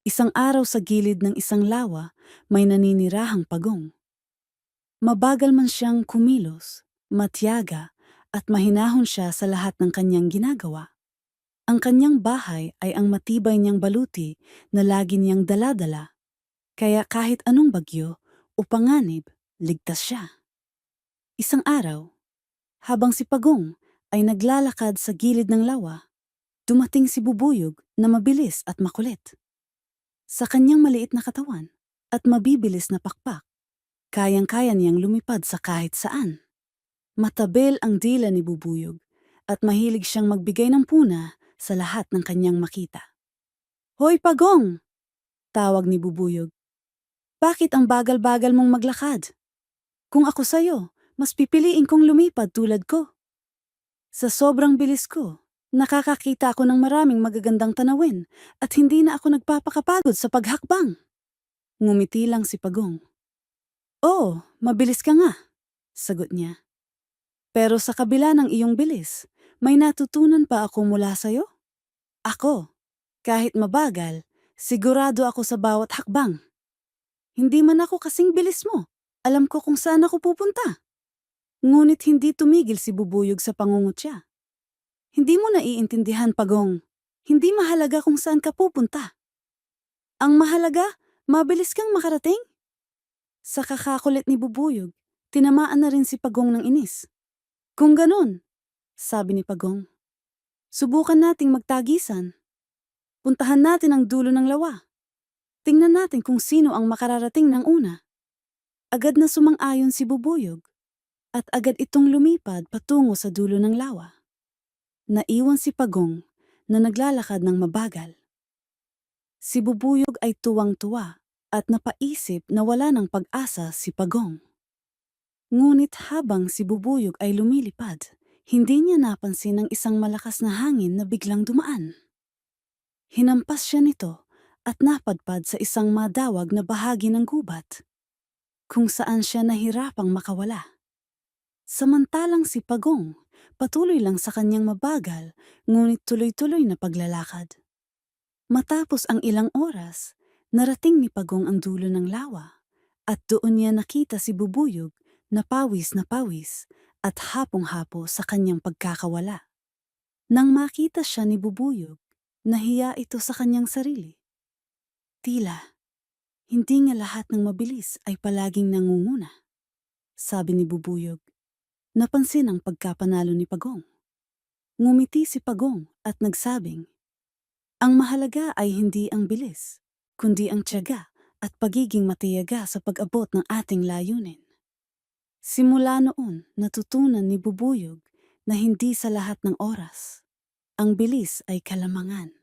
Isang araw sa gilid ng isang lawa, may naninirahang pagong. Mabagal man siyang kumilos, matyaga, at mahinahon siya sa lahat ng kanyang ginagawa. Ang kanyang bahay ay ang matibay niyang baluti na lagi niyang daladala, kaya kahit anong bagyo o panganib, ligtas siya. Isang araw, habang si Pagong ay naglalakad sa gilid ng lawa, dumating si Bubuyog na mabilis at makulit. Sa kanyang maliit na katawan at mabibilis na pakpak, kayang-kaya niyang lumipad sa kahit saan. Matabel ang dila ni Bubuyog at mahilig siyang magbigay ng puna sa lahat ng kanyang makita. Hoy Pagong! Tawag ni Bubuyog. Bakit ang bagal-bagal mong maglakad? Kung ako sa'yo, mas pipiliin kong lumipad tulad ko. Sa sobrang bilis ko, nakakakita ako ng maraming magagandang tanawin at hindi na ako nagpapakapagod sa paghakbang. Ngumiti lang si Pagong. Oo, mabilis ka nga, sagot niya. Pero sa kabila ng iyong bilis, may natutunan pa ako mula sa'yo? Ako, kahit mabagal, sigurado ako sa bawat hakbang. Hindi man ako kasing bilis mo. Alam ko kung saan ako pupunta. Ngunit hindi tumigil si Bubuyog sa pangungutya. Hindi mo naiintindihan, Pagong. Hindi mahalaga kung saan ka pupunta. Ang mahalaga, mabilis kang makarating. Sa kakakulit ni Bubuyog, tinamaan na rin si Pagong ng inis. Kung ganun, sabi ni Pagong, subukan nating magtagisan. Puntahan natin ang dulo ng lawa. Tingnan natin kung sino ang makararating ng una. Agad na sumang-ayon si Bubuyog at agad itong lumipad patungo sa dulo ng lawa. Naiwan si Pagong na naglalakad ng mabagal. Si Bubuyog ay tuwang-tuwa at napaisip na wala ng pag-asa si Pagong. Ngunit habang si Bubuyog ay lumilipad, hindi niya napansin ang isang malakas na hangin na biglang dumaan. Hinampas siya nito at napadpad sa isang madawag na bahagi ng gubat, kung saan siya nahirapang makawala. Samantalang si Pagong, patuloy lang sa kanyang mabagal, ngunit tuloy-tuloy na paglalakad. Matapos ang ilang oras, narating ni Pagong ang dulo ng lawa, at doon niya nakita si Bubuyog na pawis at hapong-hapo sa kanyang pagkakawala. Nang makita siya ni Bubuyog, nahiya ito sa kanyang sarili. Tila, hindi nga lahat ng mabilis ay palaging nangunguna, sabi ni Bubuyog. Napansin ang pagkapanalo ni Pagong. Ngumiti si Pagong at nagsabing, ang mahalaga ay hindi ang bilis, kundi ang tiyaga at pagiging matiyaga sa pag-abot ng ating layunin. Simula noon, natutunan ni Bubuyog na hindi sa lahat ng oras, ang bilis ay kalamangan.